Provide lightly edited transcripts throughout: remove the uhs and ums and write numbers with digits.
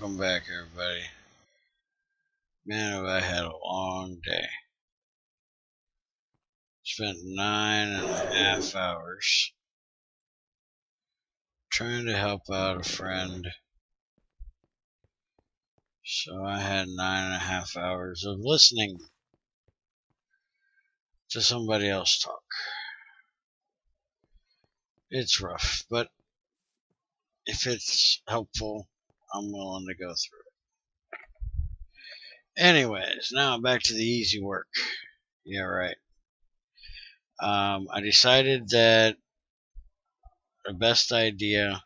Welcome back, everybody. Man, have I had a long day. Spent 9.5 hours trying to help out a friend. So I had 9.5 hours of listening to somebody else talk. It's rough, but if it's helpful, I'm willing to go through it. Anyways, now back to the easy work. Yeah, right. I decided that the best idea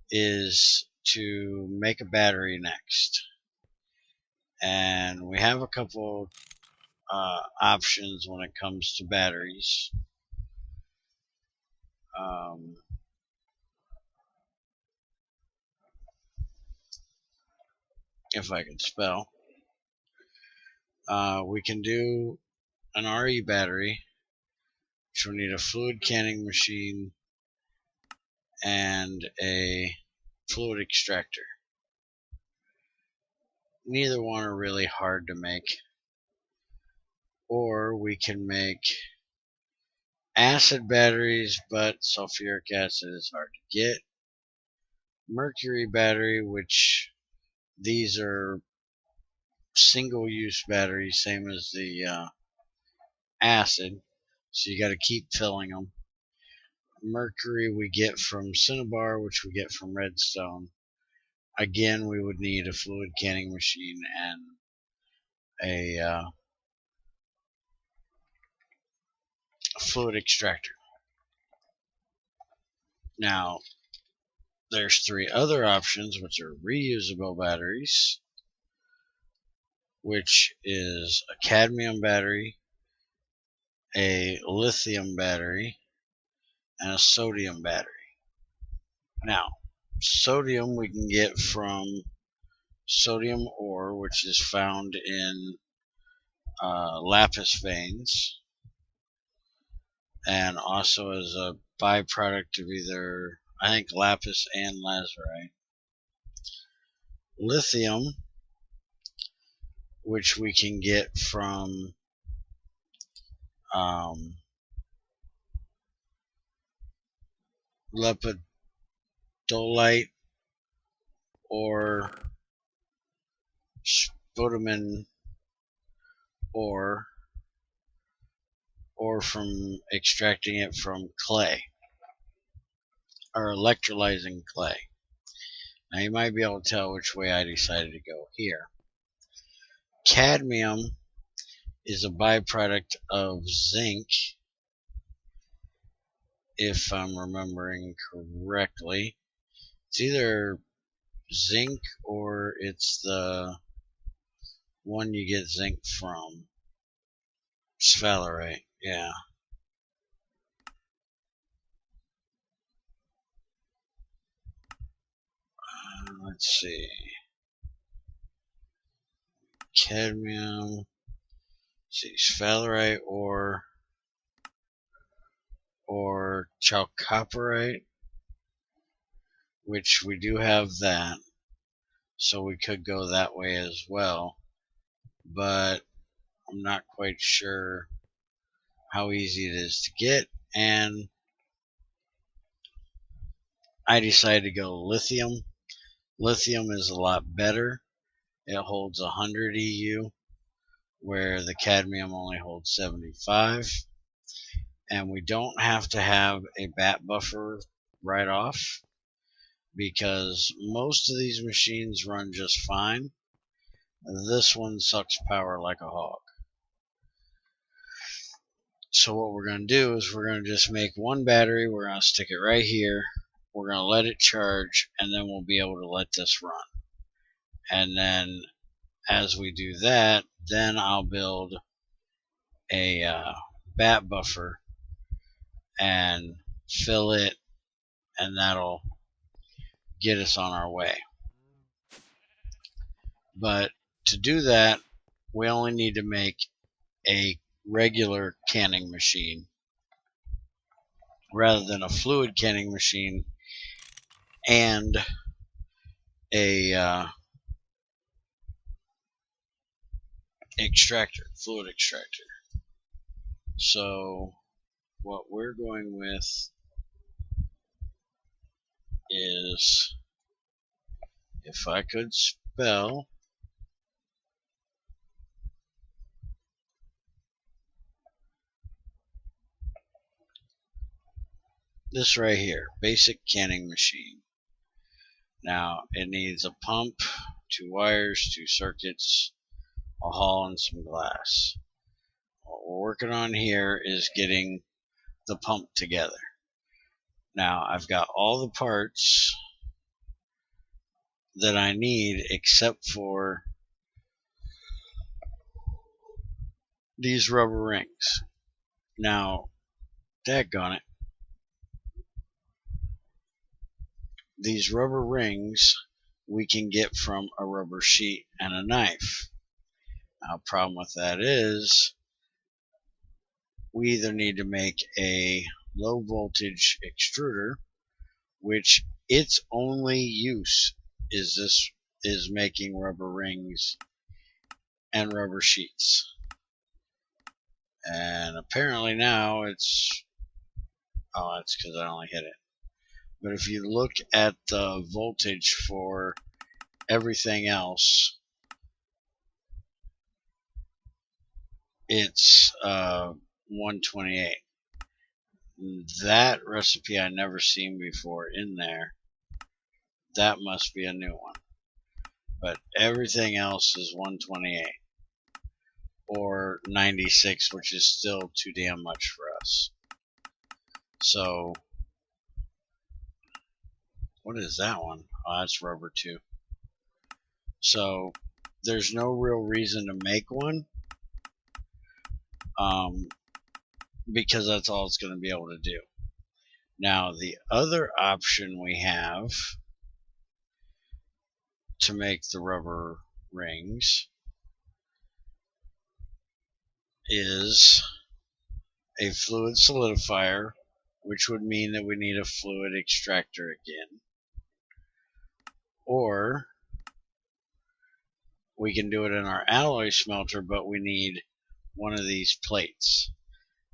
is to make a battery next. And we have a couple options when it comes to batteries. If I can spell. We can do an RE battery, which will need a fluid canning machine and a fluid extractor. Neither one are really hard to make. Or we can make acid batteries, but sulfuric acid is hard to get. Mercury battery, which these are single-use batteries, same as the acid, so you got to keep filling them. Mercury we get from cinnabar, which we get from redstone. Again, we would need a fluid canning machine and a fluid extractor. Now, there's three other options, which are reusable batteries, which is a cadmium battery, a lithium battery, and a sodium battery. Now, sodium we can get from sodium ore, which is found in lapis veins, and also as a byproduct of either, I think, lapis and lazurite. Lithium, which we can get from lepidolite or spodumene ore, or from extracting it from clay or electrolyzing clay. Now you might be able to tell which way I decided to go here. Cadmium is a byproduct of zinc, if I'm remembering correctly. It's either zinc or it's the one you get zinc from. Sphalerite, yeah. Let's see. Cadmium. See, sphalerite or chalcopyrite, which we do have that, so we could go that way as well, but I'm not quite sure how easy it is to get, and I decided to go lithium. Lithium is a lot better. It holds 100 EU, where the cadmium only holds 75. And we don't have to have a bat buffer right off, because most of these machines run just fine. This one sucks power like a hog. So what we're going to do is we're going to just make one battery. We're going to stick it right here. We're going to let it charge, and then we'll be able to let this run. And then as we do that, then I'll build a bat buffer and fill it, and that'll get us on our way. But to do that, we only need to make a regular canning machine rather than a fluid canning machine and a extractor, fluid extractor. So what we're going with is, if I could spell, this right here, basic canning machine. Now it needs a pump, 2 wires, 2 circuits, a hull, and some glass. What we're working on here is getting the pump together. Now I've got all the parts that I need except for these rubber rings. Now, daggone it, these rubber rings we can get from a rubber sheet and a knife. Now, the problem with that is we either need to make a low voltage extruder, which its only use is making rubber rings and rubber sheets. And apparently now it's because I only hit it. But if you look at the voltage for everything else, it's 128. That recipe I never seen before in there. That must be a new one. But everything else is 128 or 96, which is still too damn much for us. So what is that one? Oh, that's rubber too. So there's no real reason to make one, because that's all it's going to be able to do. Now the other option we have to make the rubber rings is a fluid solidifier, which would mean that we need a fluid extractor again. Or we can do it in our alloy smelter, but we need one of these plates.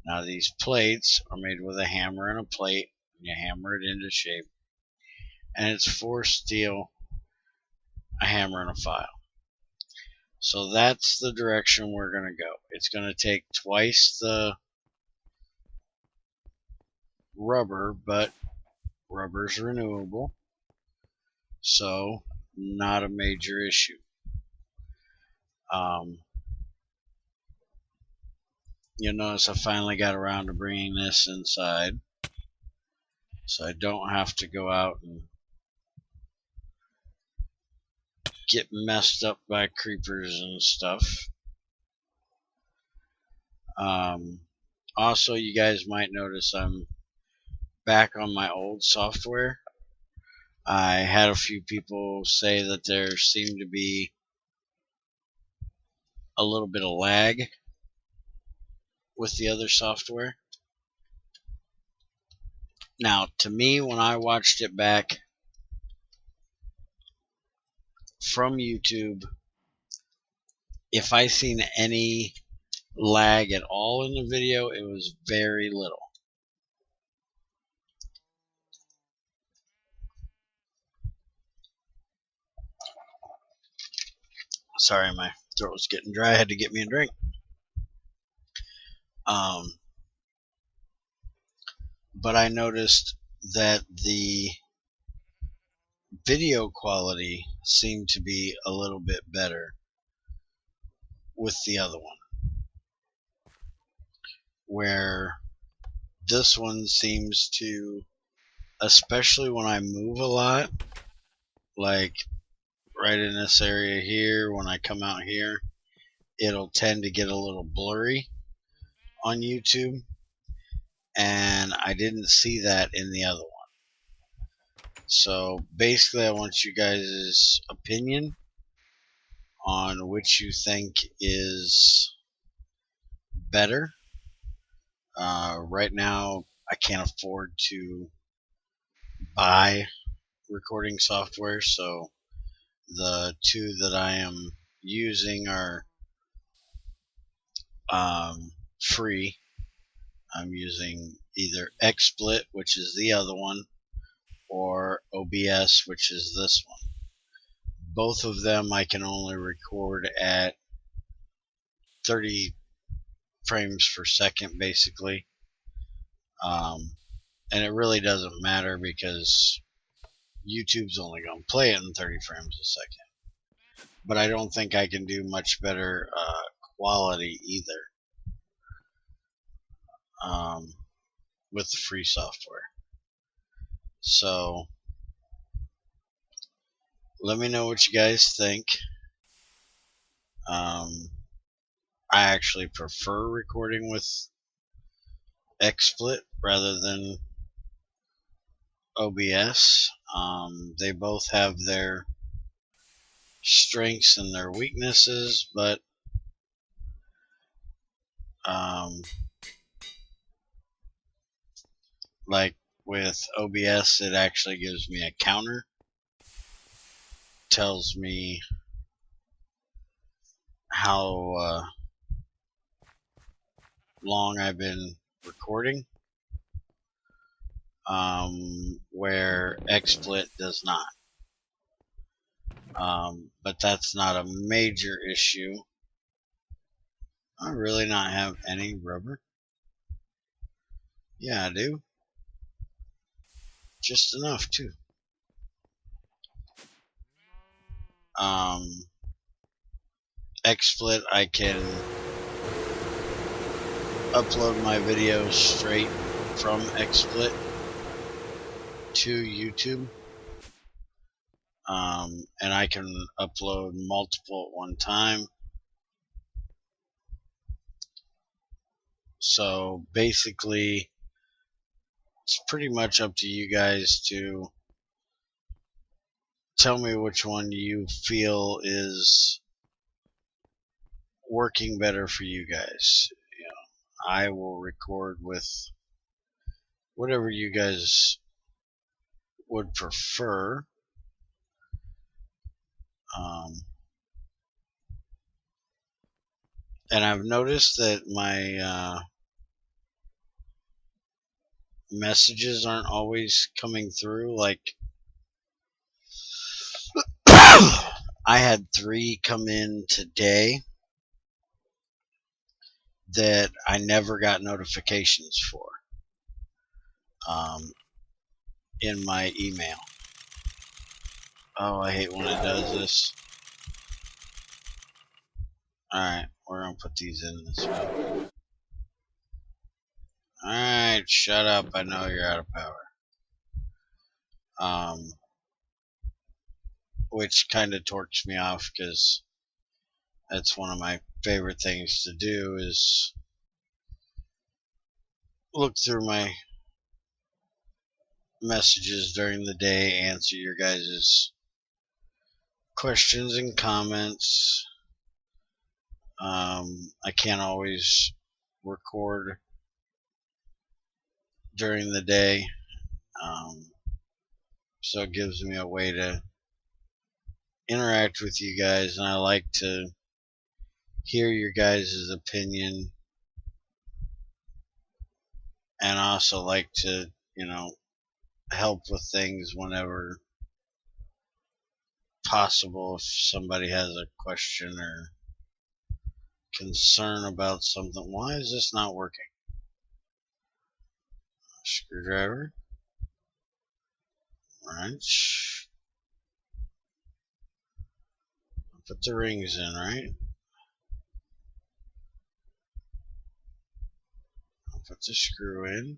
Now these plates are made with a hammer and a plate, and you hammer it into shape, and it's forced steel, a hammer, and a file. So that's the direction we're going to go. It's going to take twice the rubber, but rubber's renewable, so not a major issue. You'll notice I finally got around to bringing this inside, so I don't have to go out and get messed up by creepers and stuff. Also, you guys might notice I'm back on my old software. I had a few people say that there seemed to be a little bit of lag with the other software. Now, to me, when I watched it back from YouTube, if I seen any lag at all in the video, it was very little. Sorry, my throat was getting dry. I had to get me a drink. But I noticed that the video quality seemed to be a little bit better with the other one, where this one seems to, especially when I move a lot, like right in this area here, when I come out here, it'll tend to get a little blurry on YouTube, and I didn't see that in the other one. So basically I want you guys' opinion on which you think is better. Right now I can't afford to buy recording software, so the two that I am using are free. I'm using either XSplit, which is the other one, or OBS, which is this one. Both of them I can only record at 30 frames per second, basically. And it really doesn't matter because YouTube's only going to play it in 30 frames a second. But I don't think I can do much better quality either with the free software. So let me know what you guys think. I actually prefer recording with XSplit rather than OBS. They both have their strengths and their weaknesses, but like with OBS, it actually gives me a counter, tells me how long I've been recording, where XSplit does not. But that's not a major issue. I really not have any rubber. Yeah, I do. Just enough too. XSplit, I can upload my videos straight from XSplit to YouTube. And I can upload multiple at one time. So basically, it's pretty much up to you guys to tell me which one you feel is working better for you guys. You know, I will record with whatever you guys would prefer. And I've noticed that my messages aren't always coming through. Like, I had 3 come in today that I never got notifications for in my email. Oh, I hate when it does this. Alright, we're going to put these in this way. Alright, shut up. I know you're out of power. Which kind of torques me off because that's one of my favorite things to do is look through my messages during the day, answer your guys' questions and comments. I can't always record during the day, so it gives me a way to interact with you guys, and I like to hear your guys' opinion, and I also like to, you know, help with things whenever possible. If somebody has a question or concern about something, why is this not working? Screwdriver, wrench, put the rings in, right? I'll put the screw in,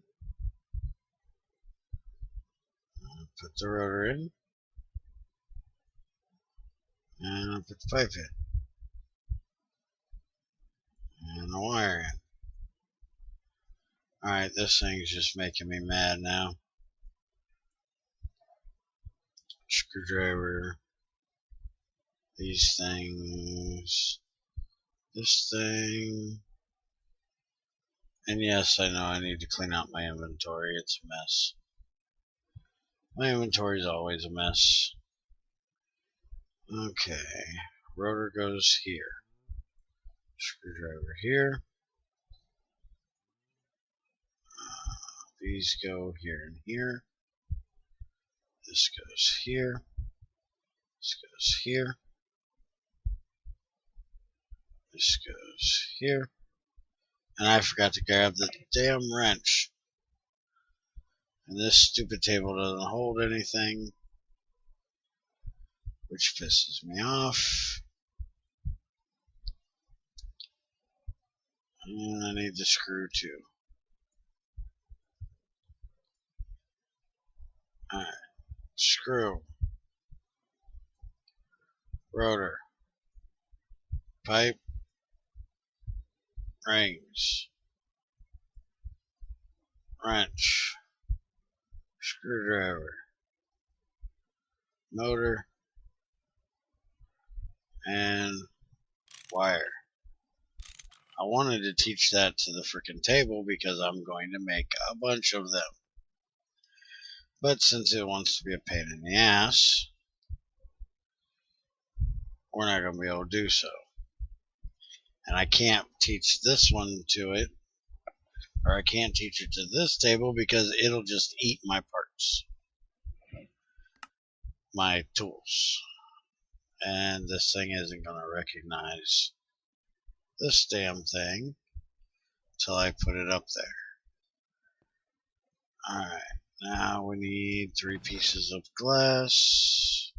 I'll put the rotor in, and I'll put the pipe in, and the wire in. Alright, this thing's just making me mad now. Screwdriver, these things, this thing, and yes, I know I need to clean out my inventory. It's a mess. My inventory is always a mess. Okay, rotor goes here. Screwdriver here. These go here and here. This goes here. This goes here. This goes here. And I forgot to grab the damn wrench. And this stupid table doesn't hold anything, which pisses me off. And I need the screw too. Alright. Screw. Rotor. Pipe. Rings. Wrench. Screwdriver. Motor. And wire. I wanted to teach that to the frickin' table because I'm going to make a bunch of them. But since it wants to be a pain in the ass, we're not going to be able to do so. And I can't teach this one to it, or I can't teach it to this table because it'll just eat my parts, my tools. And this thing isn't going to recognize this damn thing until I put it up there. Alright, now we need 3 pieces of glass.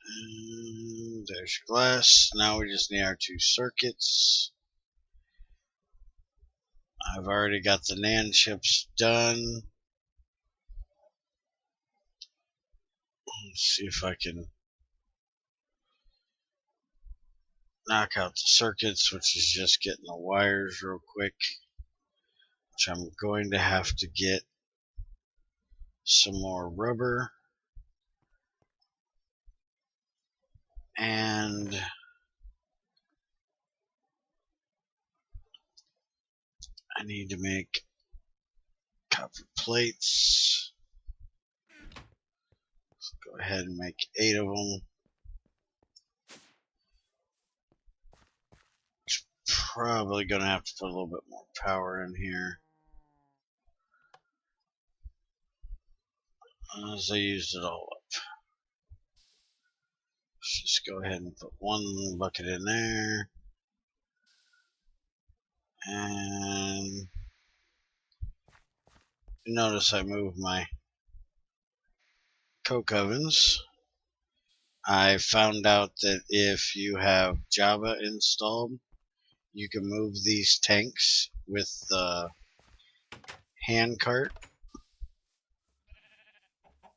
And there's your glass. Now we just need our 2 circuits. I've already got the NAND chips done. Let's see if I can knock out the circuits, which is just getting the wires real quick, which I'm going to have to get some more rubber. And I need to make copper plates. Let's go ahead and make 8 of them. Probably gonna have to put a little bit more power in here, as I used it all up. Let's just go ahead and put 1 bucket in there. And notice I moved my coke ovens. I found out that if you have Java installed, you can move these tanks with the hand cart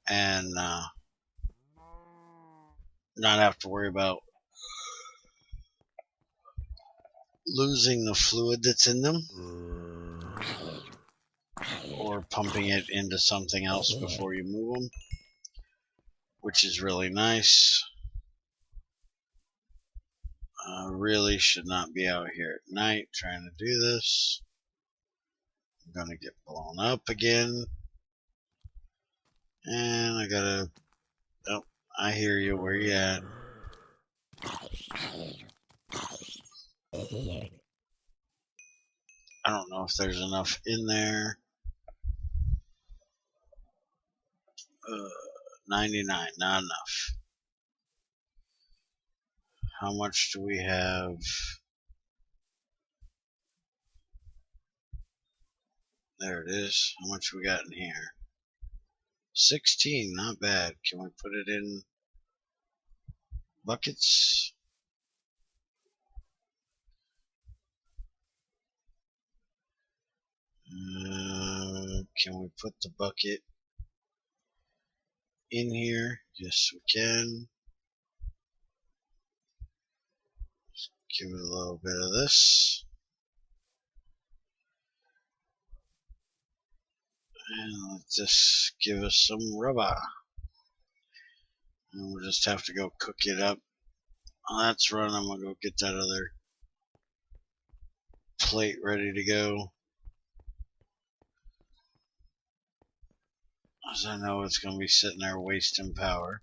and not have to worry about losing the fluid that's in them or pumping it into something else before you move them, which is really nice. I really should not be out here at night trying to do this. I'm gonna get blown up again. And I gotta... Oh, I hear you. Where you at? I don't know if there's enough in there. 99, not enough. How much do we have? There it is. How much we got in here? 16, not bad. Can we put it in buckets? Can we put the bucket in here? Yes, we can. Give it a little bit of this. And let's just give us some rubber. And we'll just have to go cook it up. While that's running, I'm going to go get that other plate ready to go. As I know it's going to be sitting there wasting power.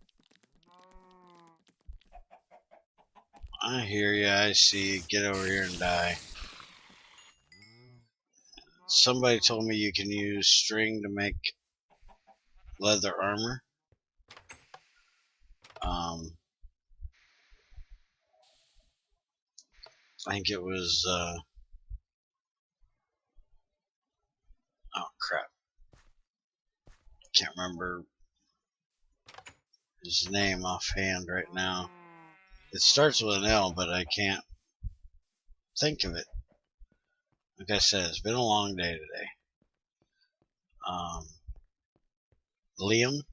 I hear you, I see you. Get over here and die. Somebody told me you can use string to make leather armor. I think it was, oh crap. Can't remember his name offhand right now. It starts with an L, but I can't think of it. Like I said, it's been a long day today. Liam?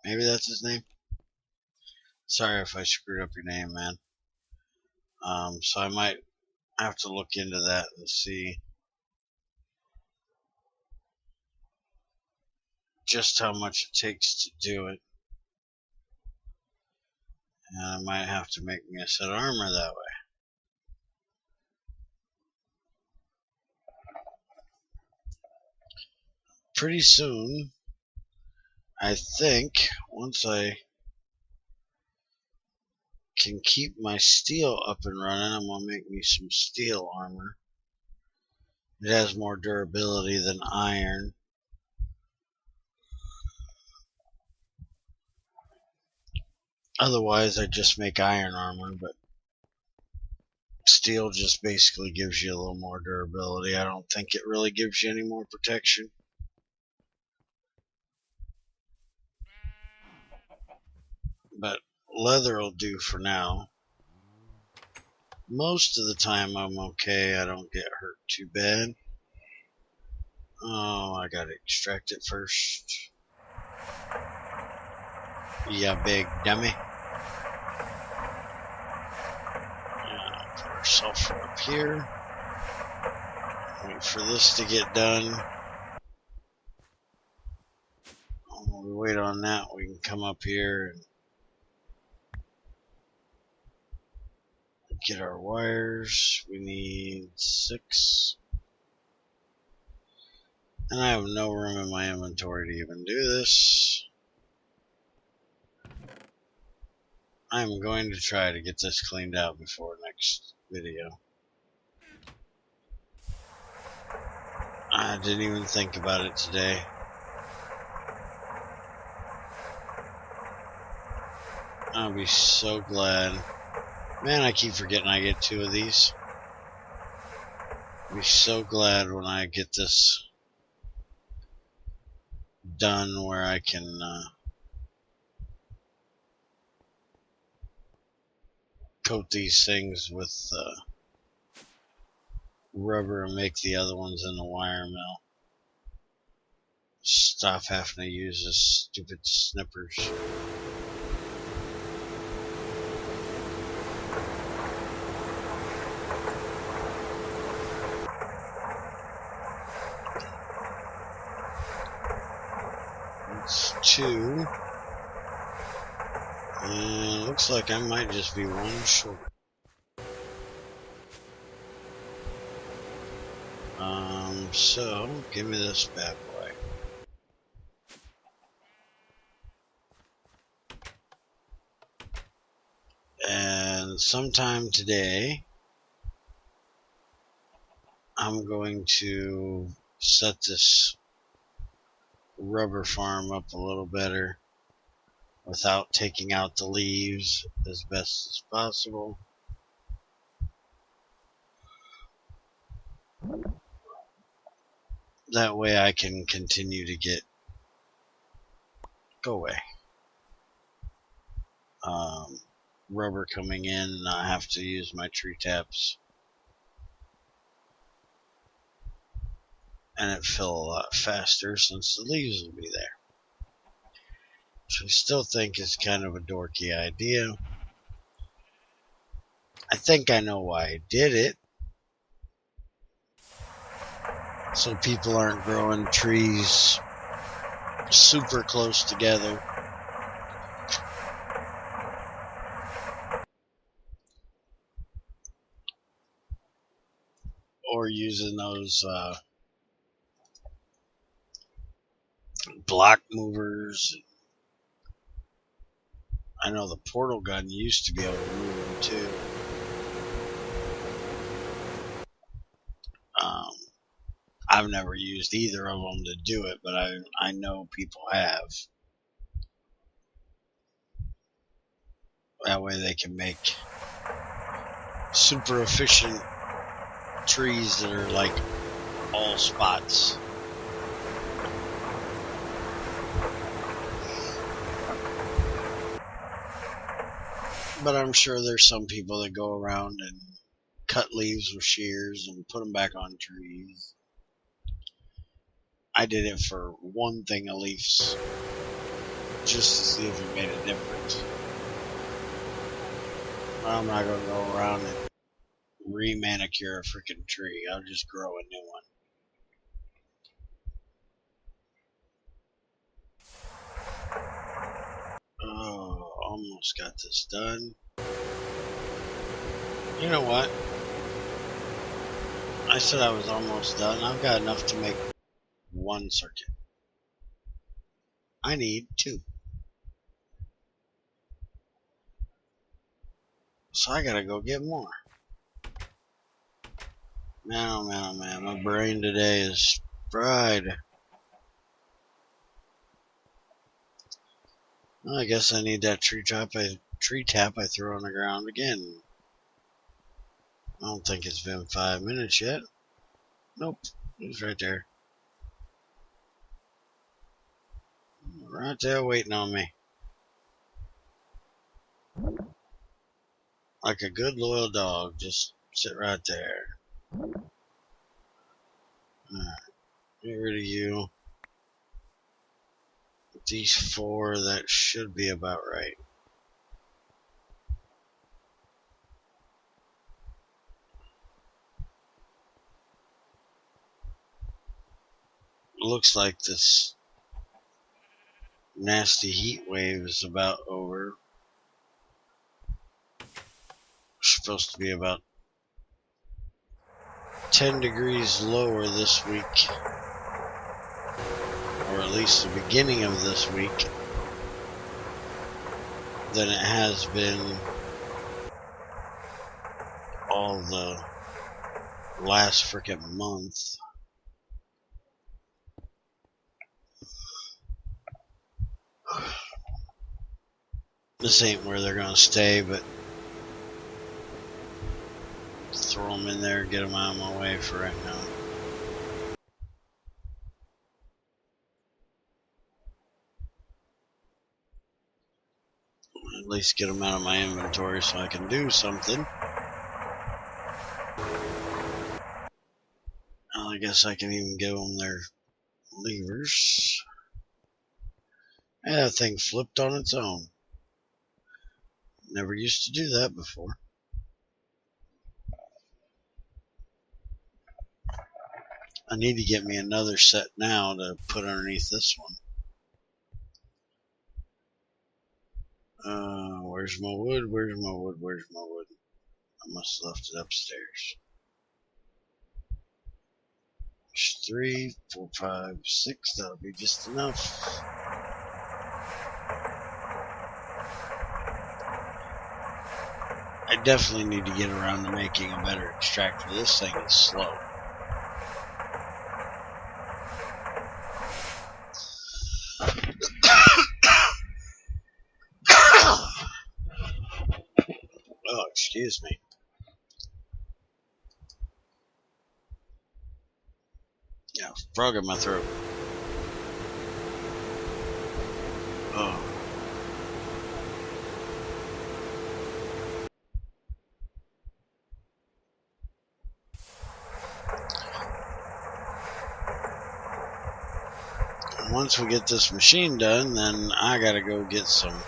Maybe that's his name? Sorry if I screwed up your name, man. So I might have to look into that and see just how much it takes to do it. And I might have to make me a set of armor that way. Pretty soon, I think, once I can keep my steel up and running, I'm going to make me some steel armor. It has more durability than iron. Otherwise, I just make iron armor, but steel just basically gives you a little more durability. I don't think it really gives you any more protection. But leather will do for now. Most of the time I'm okay. I don't get hurt too bad. Oh, I gotta extract it first. Yeah, big dummy. Put our sulfur up here. Wait for this to get done. While we wait on that, we can come up here and get our wires. We need 6. And I have no room in my inventory to even do this. I'm going to try to get this cleaned out before next video. I didn't even think about it today. I'll be so glad. Man, I keep forgetting I get 2 of these. I'll be so glad when I get this done where I can coat these things with rubber and make the other ones in the wire mill. Stop having to use this stupid snippers. It's 2. And looks like I might just be 1 short. So give me this bad boy. And sometime today, I'm going to set this rubber farm up a little better without taking out the leaves as best as possible. That way I can continue to get rubber coming in and not have to use my tree taps. And it fill a lot faster since the leaves will be there. Which I still think is kind of a dorky idea. I think I know why I did it. So people aren't growing trees super close together. Or using those block movers. I know the portal gun used to be able to move them too. I've never used either of them to do it, but I know people have. That way they can make super efficient trees that are like all spots. But I'm sure there's some people that go around and cut leaves with shears and put them back on trees. I did it for one thing of leaves, just to see if it made a difference. I'm not going to go around and re-manicure a freaking tree. I'll just grow a new one. Oh, almost got this done. You know what? I said I was almost done. I've got enough to make one circuit. I need 2. So I gotta go get more. Man, oh man, oh man. My brain today is fried. Well, I guess I need that tree tap I threw on the ground again. I don't think it's been 5 minutes yet. Nope, he's right there. Right there waiting on me. Like a good loyal dog, just sit right there. Alright, get rid of you. These 4, that should be about right. Looks like this nasty heat wave is about over. Supposed to be about 10 degrees lower this week, or at least the beginning of this week, than it has been all the last freaking month. This ain't where they're gonna stay, but throw them in there, get them out of my way for right now. At least get them out of my inventory so I can do something. Well, I guess I can even give them their levers. Yeah, that thing flipped on its own. Never used to do that before. I need to get me another set now to put underneath this one. Where's my wood? Where's my wood? Where's my wood? I must have left it upstairs. There's 3, 4, 5, 6. That'll be just enough. I definitely need to get around to making a better extractor. This thing is slow. Oh, excuse me. Yeah, frog in my throat. Oh. Once we get this machine done, then I gotta go get some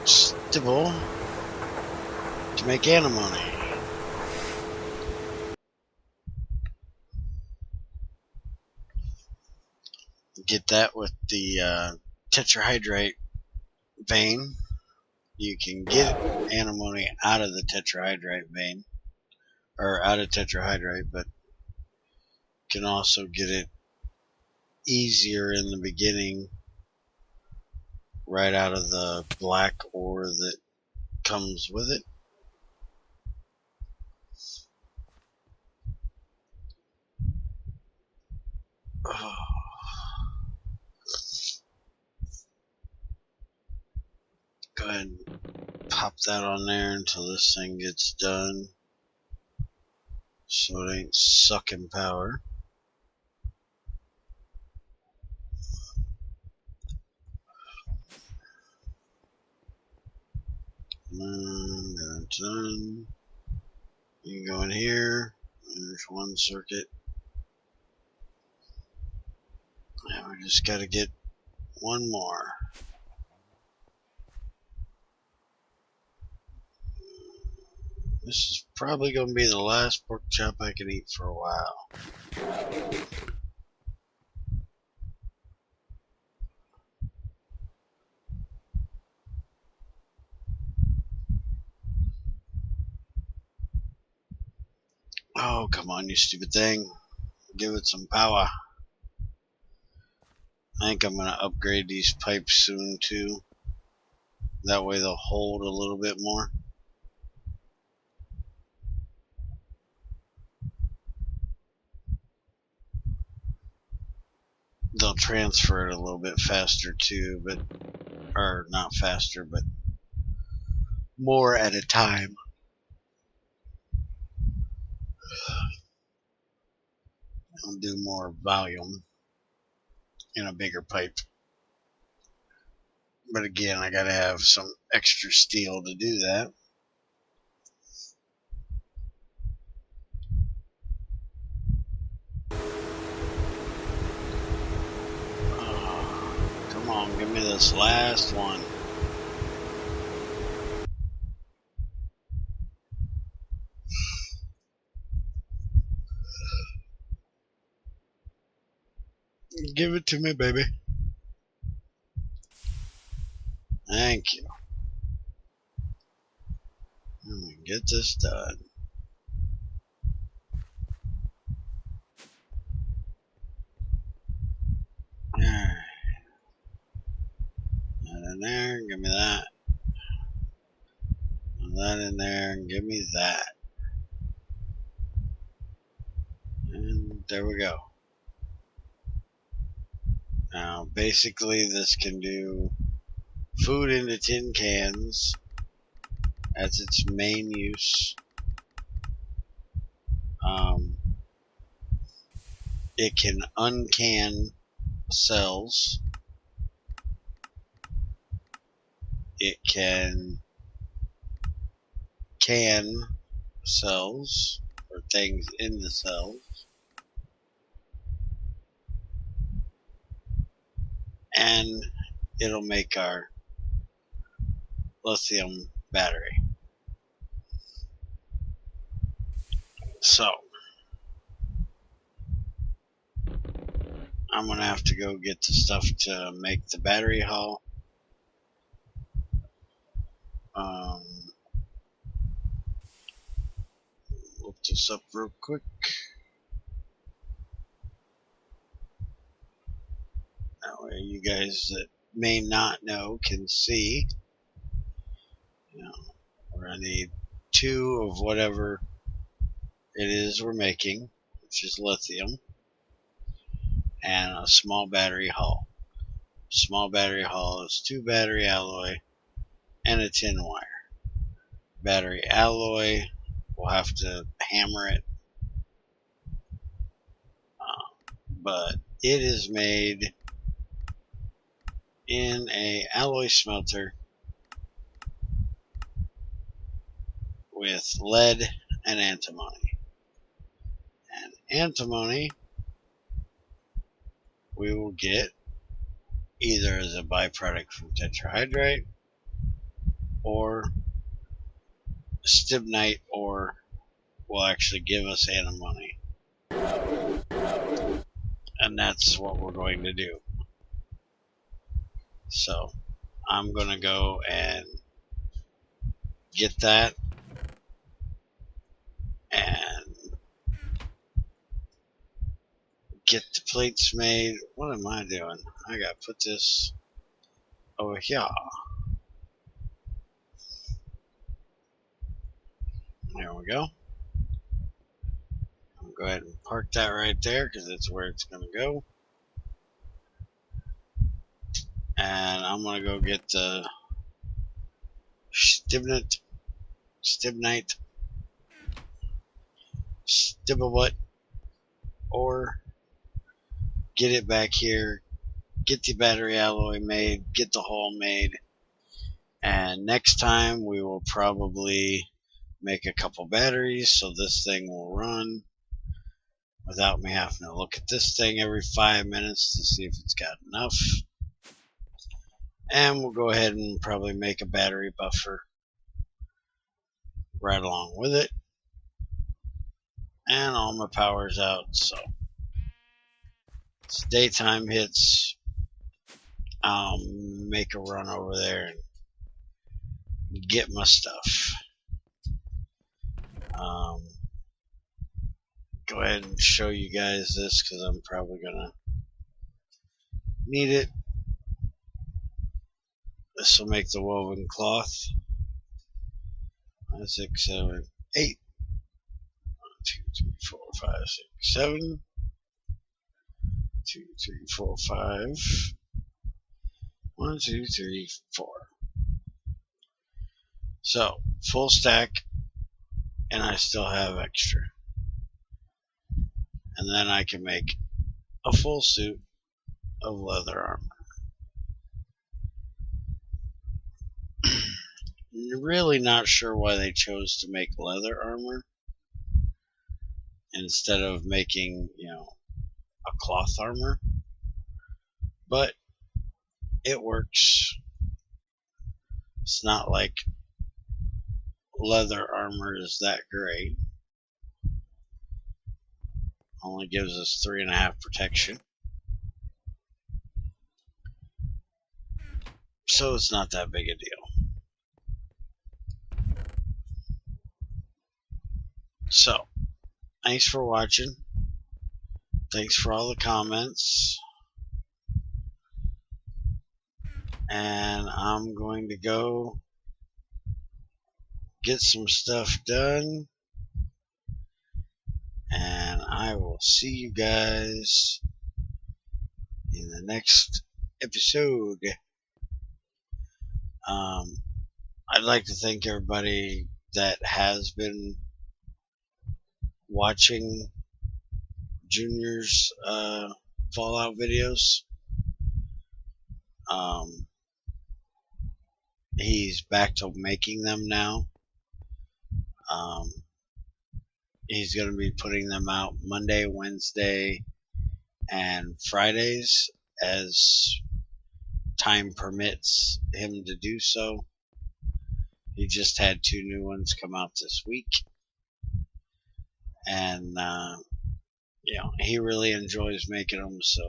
stibble to make antimony. Get that with the tetrahydrite vein. You can get antimony out of the tetrahydrite vein, or out of tetrahydrite, but can also get it easier in the beginning right out of the black ore that comes with it. Oh. Go ahead and pop that on there until this thing gets done, so it ain't sucking power. Done. You can go in here. There's one circuit. Now we just got to get one more. This is probably going to be the last pork chop I can eat for a while. Oh, come on, you stupid thing. Give it some power. I think I'm going to upgrade these pipes soon, too. That way they'll hold a little bit more. They'll transfer it a little bit faster, too, but, or not faster, but more at a time. I'll do more volume in a bigger pipe. But again, I gotta have some extra steel to do that. Oh, come on, give me this last one. Give it to me, baby. Thank you. Let me get this done. Alright. That in there, give me that. And that in there, and give me that. And there we go. Now, basically, this can do food into tin cans. That's its main use. It can uncan cells. It can cells or things in the cells. And it'll make our lithium battery. So I'm gonna have to go get the stuff to make the battery hull. Look this up real quick. That way you guys that may not know can see. We're gonna need 2 of whatever it is we're making, which is lithium, and a small battery hull. Small battery hull is 2 battery alloy and a tin wire. Battery alloy, we'll have to hammer it, but it is made in a alloy smelter with lead and antimony. And antimony we will get either as a byproduct from tetrahydrite or stibnite, or will actually give us antimony. And that's what we're going to do. So I'm going to go and get that and get the plates made. What am I doing? I gotta put this over here. There we go. I'll go ahead and park that right there because that's where it's gonna go. And I'm gonna go get the stibnite, stibblewut, or get it back here, get the battery alloy made, get the hull made, and next time we will probably make a couple batteries so this thing will run without me having to look at this thing every 5 minutes to see if it's got enough. And we'll go ahead and probably make a battery buffer right along with it. And all my power's out, so as daytime hits, I'll make a run over there and get my stuff. Go ahead and show you guys this because I'm probably gonna need it. This will make the woven cloth. 5, 6, 7, 8. 1, 2, 3, 4, 5, 6, 7. 2, 3, 4, 5. 1, 2, 3, 4. So full stack, and I still have extra. And then I can make a full suit of leather armor. Really not sure why they chose to make leather armor instead of making, a cloth armor, but it works. It's not like leather armor is that great. Only gives us 3.5 protection, so it's not that big a deal. So, thanks for watching. Thanks for all the comments. And I'm going to go get some stuff done. And I will see you guys in the next episode. I'd like to thank everybody that has been watching Junior's Fallout videos. He's back to making them now. He's going to be putting them out Monday, Wednesday, and Fridays as time permits him to do so. He just had 2 new ones come out this week. And, he really enjoys making them, so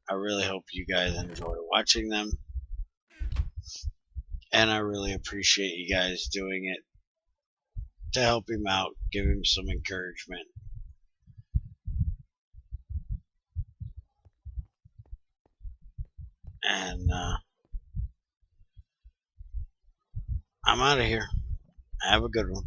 I really hope you guys enjoy watching them. And I really appreciate you guys doing it to help him out, give him some encouragement. And I'm out of here. Have a good one.